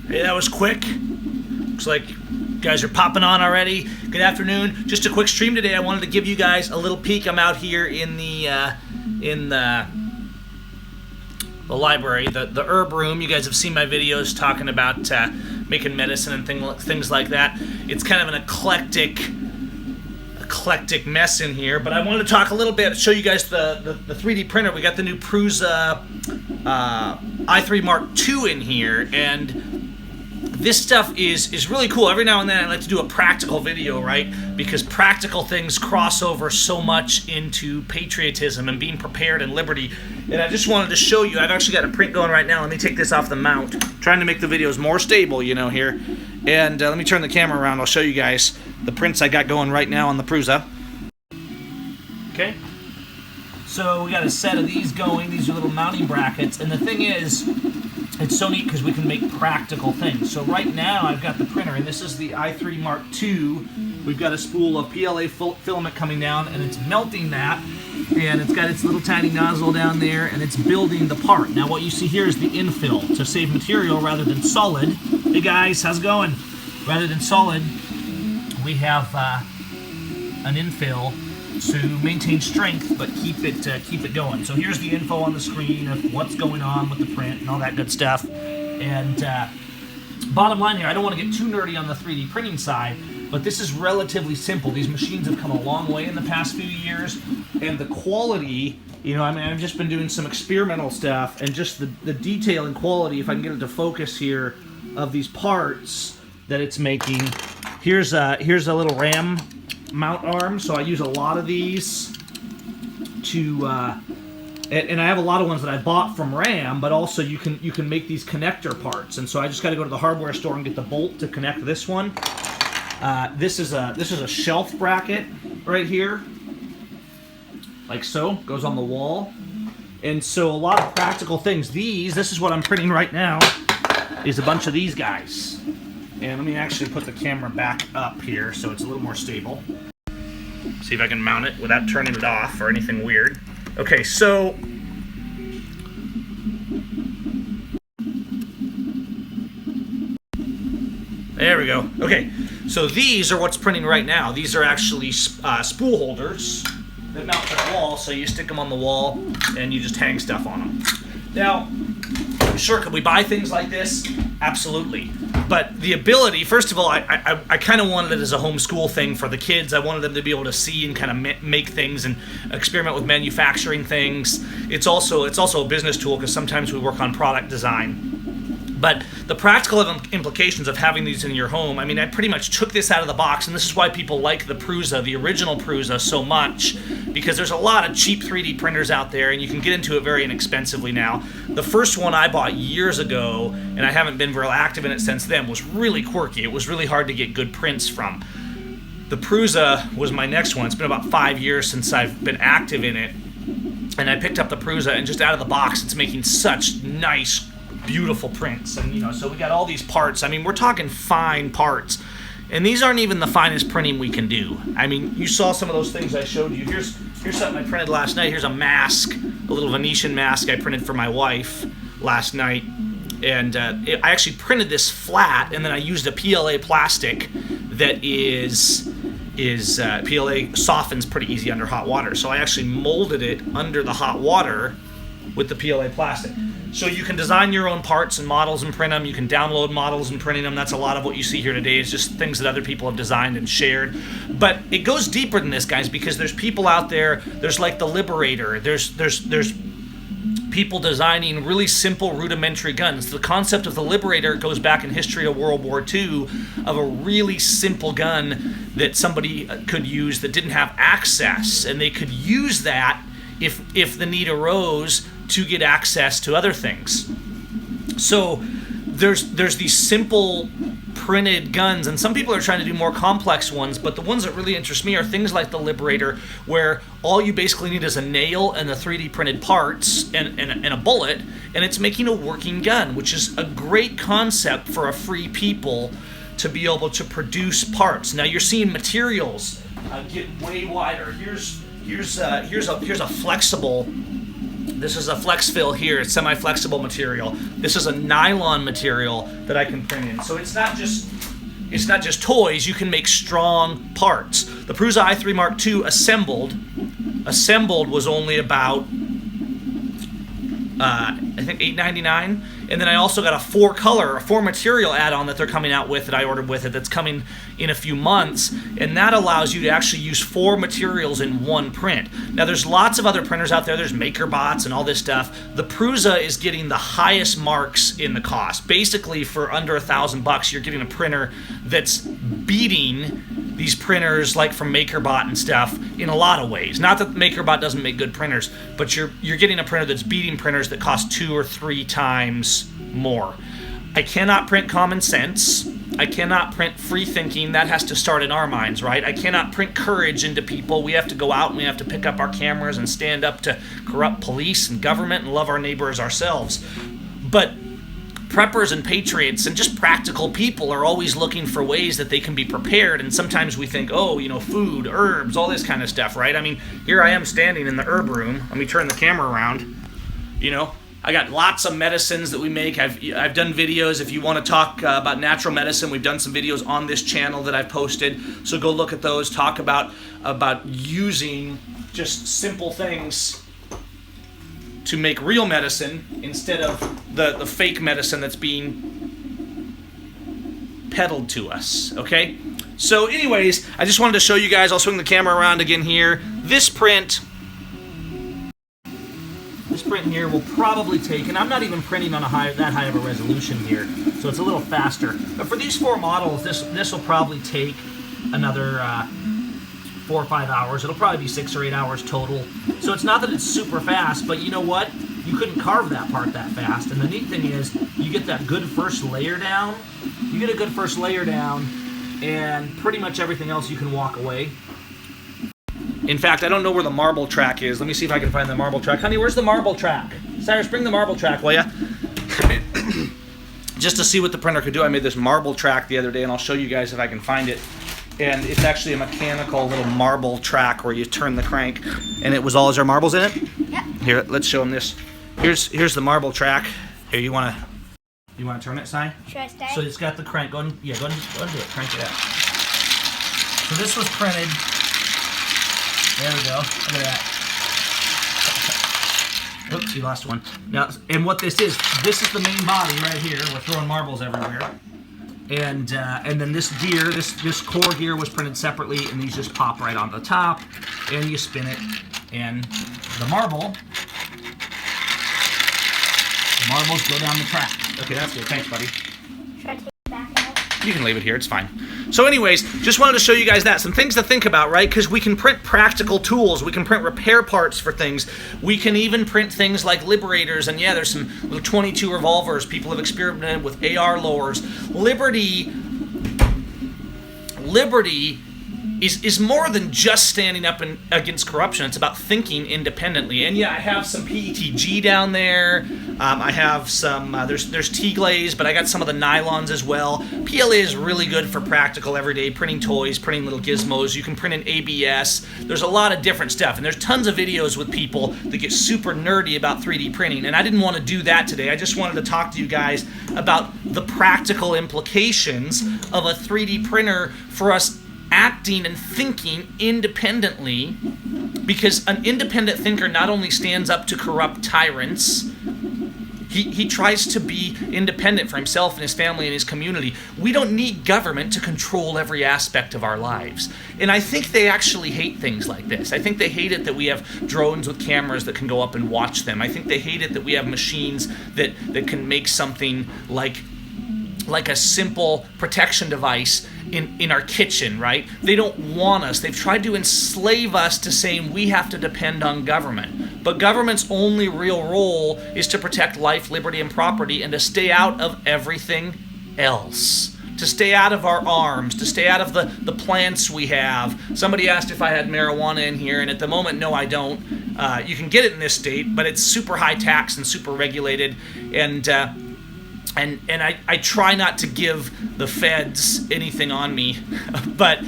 Hey, that was quick. Looks like you guys are popping on already. Good afternoon. Just a quick stream today. I wanted to give you guys a little peek. I'm out here in the library, the herb room. You guys have seen my videos talking about making medicine and things like that. It's kind of an eclectic mess in here, but I wanted to talk a little bit, show you guys the 3D printer. We got the new Prusa i3 Mark II in here, and this stuff is really cool. Every now and then I like to do a practical video, right? Because practical things cross over so much into patriotism and being prepared and liberty. And I just wanted to show you, I've actually got a print going right now. Let me take this off the mount. Trying to make the videos more stable, you know, here. And let me turn the camera around. I'll show you guys the prints I got going right now on the Prusa. Okay. So we got a set of these going. These are little mounting brackets. And the thing is, it's so neat because we can make practical things. So right now I've got the printer, and this is the i3 Mark II. We've got a spool of PLA filament coming down, and it's melting that. And it's got its little tiny nozzle down there, and it's building the part. Now what you see here is the infill to save material rather than solid. Hey guys, how's it going? Rather than solid, we have an infill to maintain strength but keep it going. So here's the info on the screen of what's going on with the print and all that good stuff. And bottom line here, I don't want to get too nerdy on the 3D printing side, but this is relatively simple. These machines have come a long way in the past few years, and the quality, you know, I mean, I've just been doing some experimental stuff, and just the detail and quality, if I can get it to focus here, of these parts that it's making. Here's a little RAM mount arm, so I use a lot of these to and I have a lot of ones that I bought from RAM, but also you can make these connector parts, and so I just got to go to the hardware store and get the bolt to connect this one. This is a shelf bracket right here, like so, goes on the wall. And so a lot of practical things. This is what I'm printing right now, is a bunch of these guys. And let me actually put the camera back up here so it's a little more stable. See if I can mount it without turning it off or anything weird. Okay, so there we go. Okay, so these are what's printing right now. These are actually spool holders that mount to the wall, so you stick them on the wall and you just hang stuff on them. Now, sure, could we buy things like this? Absolutely. But the ability, first of all, I kind of wanted it as a homeschool thing for the kids. I wanted them to be able to see and kind of make things and experiment with manufacturing things. It's also a business tool because sometimes we work on product design. But the practical implications of having these in your home, I mean, I pretty much took this out of the box, and this is why people like the Prusa, the original Prusa, so much, because there's a lot of cheap 3D printers out there, and you can get into it very inexpensively now. The first one I bought years ago, and I haven't been real active in it since then, was really quirky. It was really hard to get good prints from. The Prusa was my next one. It's been about 5 years since I've been active in it, and I picked up the Prusa, and just out of the box, it's making such nice, beautiful prints. And you know, so we got all these parts. I mean, we're talking fine parts, and these aren't even the finest printing we can do. I mean, you saw some of those things I showed you. Here's something I printed last night. Here's a mask, a little Venetian mask I printed for my wife last night, and I actually printed this flat, and then I used a PLA plastic that is PLA softens pretty easy under hot water, so I actually molded it under the hot water with the PLA plastic. So you can design your own parts and models and print them. You can download models and printing them. That's a lot of what you see here today, is just things that other people have designed and shared. But it goes deeper than this, guys, because there's people out there. There's like the Liberator. There's people designing really simple rudimentary guns. The concept of the Liberator goes back in history of World War II, of a really simple gun that somebody could use that didn't have access, and they could use that if the need arose to get access to other things. So there's these simple printed guns, and some people are trying to do more complex ones, but the ones that really interest me are things like the Liberator, where all you basically need is a nail and the 3D printed parts and a bullet, and it's making a working gun, which is a great concept for a free people to be able to produce parts. Now you're seeing materials get way wider. Here's a flexible This is a flex fill here. It's semi-flexible material. This is a nylon material that I can print in. So it's not just toys. You can make strong parts. The Prusa i3 Mark II assembled was only about I think $8.99, and then I also got a four material add-on that they're coming out with that I ordered with it that's coming in a few months, and that allows you to actually use 4 materials in one print. Now there's lots of other printers out there. There's MakerBots and all this stuff. The Prusa is getting the highest marks in the cost. Basically, for under $1,000, you're getting a printer that's beating these printers like from MakerBot and stuff in a lot of ways. Not that MakerBot doesn't make good printers, but you're getting a printer that's beating printers that cost 2 or 3 times more. I cannot print common sense. I cannot print free thinking. That has to start in our minds, right? I cannot print courage into people. We have to go out and we have to pick up our cameras and stand up to corrupt police and government and love our neighbors ourselves. But preppers and patriots and just practical people are always looking for ways that they can be prepared, and sometimes we think, oh, you know, food, herbs, all this kind of stuff, right? I mean, here I am standing in the herb room. Let me turn the camera around. You know, I got lots of medicines that we make. I've done videos. If you want to talk about natural medicine, we've done some videos on this channel that I've posted, so go look at those. Talk about using just simple things to make real medicine instead of the fake medicine that's being peddled to us, okay? So anyways, I just wanted to show you guys. I'll swing the camera around again here. This print here will probably take, and I'm not even printing on that high of a resolution here, so it's a little faster. But for these 4 models, this will probably take another 4 or 5 hours. It'll probably be 6 or 8 hours total. So it's not that it's super fast, but you know what? You couldn't carve that part that fast. And the neat thing is, you get that good first layer down. You get a good first layer down, and pretty much everything else you can walk away. In fact, I don't know where the marble track is. Let me see if I can find the marble track. Honey, where's the marble track? Cyrus, bring the marble track, will ya? Just to see what the printer could do, I made this marble track the other day, and I'll show you guys if I can find it. And it's actually a mechanical little marble track where you turn the crank, and it was all as our marbles in it. Yep. Here, let's show them this. Here's the marble track. Here, you wanna turn it, Si? Should I stay? So it's got the crank. Go and do it. Crank it out. So this was printed. There we go. Look at that. Oops, you lost one. Now, and what this is the main body right here. We're throwing marbles everywhere. And then this gear, this core gear was printed separately, and these just pop right on the top, and you spin it, and the marbles go down the track. Okay, that's good. Thanks, buddy. Should I take it back out? You can leave it here. It's fine. So anyways, just wanted to show you guys that. Some things to think about, right? Because we can print practical tools. We can print repair parts for things. We can even print things like liberators. And yeah, there's some little 22 revolvers. People have experimented with AR lowers. Liberty is more than just standing up against corruption. It's about thinking independently. And yeah, I have some PETG down there. I have some, there's T-glaze, but I got some of the nylons as well. PLA is really good for practical everyday printing toys, printing little gizmos. You can print in ABS. There's a lot of different stuff. And there's tons of videos with people that get super nerdy about 3D printing. And I didn't want to do that today. I just wanted to talk to you guys about the practical implications of a 3D printer for us acting and thinking independently, because an independent thinker not only stands up to corrupt tyrants, he tries to be independent for himself and his family and his community. We don't need government to control every aspect of our lives. And I think they actually hate things like this. I think they hate it that we have drones with cameras that can go up and watch them. I think they hate it that we have machines that can make something like a simple protection device in our kitchen, right? They don't want us. They've tried to enslave us to saying we have to depend on government. But government's only real role is to protect life, liberty, and property, and to stay out of everything else. To stay out of our arms, to stay out of the plants we have. Somebody asked if I had marijuana in here, and at the moment, no, I don't. You can get it in this state, but it's super high tax and super regulated, and I try not to give the feds anything on me, but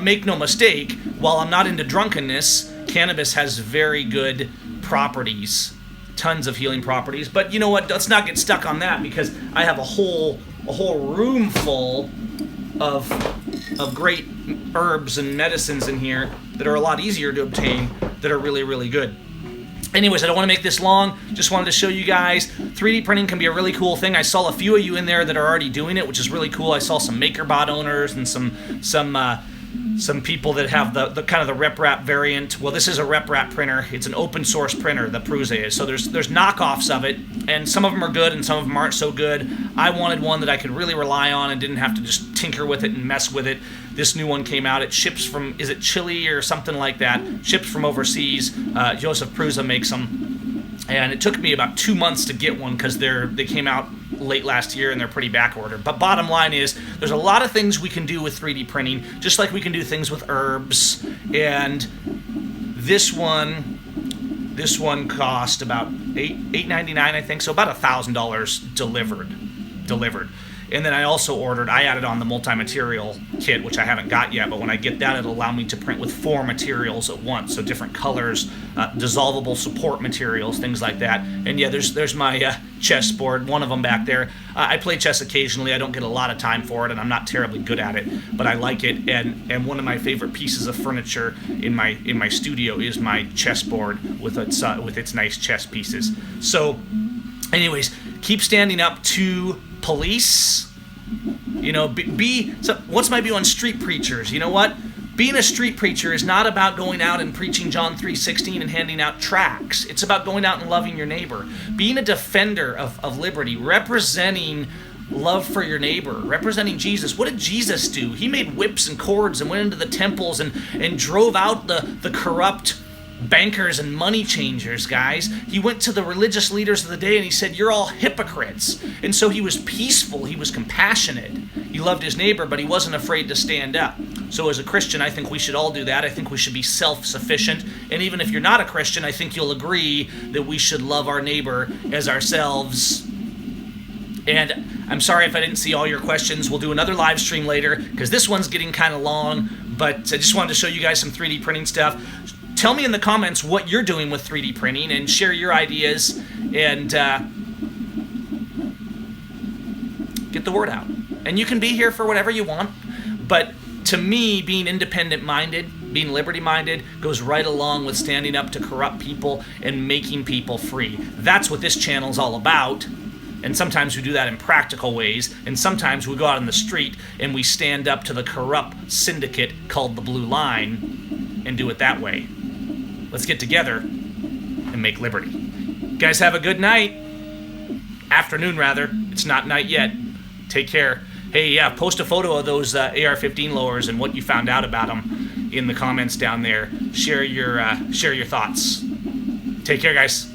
make no mistake, while I'm not into drunkenness, cannabis has very good properties tons of healing properties. But you know what? Let's not get stuck on that, because I have a whole room full of great herbs and medicines in here that are a lot easier to obtain, that are really, really good. Anyways, I don't want to make this long. Just wanted to show you guys 3D printing can be a really cool thing. I saw a few of you in there that are already doing it, which is really cool. I saw some MakerBot owners and some people that have the kind of the Reprap variant. Well, this is a Reprap printer. It's an open source printer, the Prusa is. So there's knockoffs of it, and some of them are good and some of them aren't so good. I wanted one that I could really rely on and didn't have to just tinker with it and mess with it. This new one came out. It ships from, is it Chile or something like that? Ships from overseas. Joseph Prusa makes them. And it took me about 2 months to get one, because they came out late last year and they're pretty back ordered. But bottom line is, there's a lot of things we can do with 3D printing, just like we can do things with herbs. And this one cost about $8.99, I think, so about $1,000 delivered. And then I also I added on the multi-material kit, which I haven't got yet, but when I get that, it'll allow me to print with 4 materials at once, so different colors, dissolvable support materials, things like that. And yeah, there's my chess board, one of them back there. I play chess occasionally. I don't get a lot of time for it, and I'm not terribly good at it, but I like it. And one of my favorite pieces of furniture in my studio is my chess board with its nice chess pieces. So, anyways, keep standing up to police. You know, so what's my view on street preachers? You know what? Being a street preacher is not about going out and preaching John 3:16 and handing out tracts. It's about going out and loving your neighbor. Being a defender of liberty, representing love for your neighbor, representing Jesus. What did Jesus do? He made whips and cords and went into the temples and drove out the corrupt bankers and money changers, guys. He went to the religious leaders of the day and he said, "You're all hypocrites." And so he was peaceful, he was compassionate, he loved his neighbor, but he wasn't afraid to stand up. So as a Christian, I think we should all do that. I think we should be self-sufficient. And even if you're not a Christian, I think you'll agree that we should love our neighbor as ourselves. And I'm sorry if I didn't see all your questions. We'll do another live stream later, because this one's getting kind of long, but I just wanted to show you guys some 3D printing stuff. Tell me in the comments what you're doing with 3D printing, and share your ideas, and get the word out. And you can be here for whatever you want, but to me, being independent-minded, being liberty-minded, goes right along with standing up to corrupt people and making people free. That's what this channel's all about. And sometimes we do that in practical ways, and sometimes we go out in the street and we stand up to the corrupt syndicate called the Blue Line and do it that way. Let's get together and make liberty. Guys, have a good night. Afternoon, rather. It's not night yet. Take care. Hey, yeah, post a photo of those AR-15 lowers and what you found out about them in the comments down there. Share your thoughts. Take care, guys.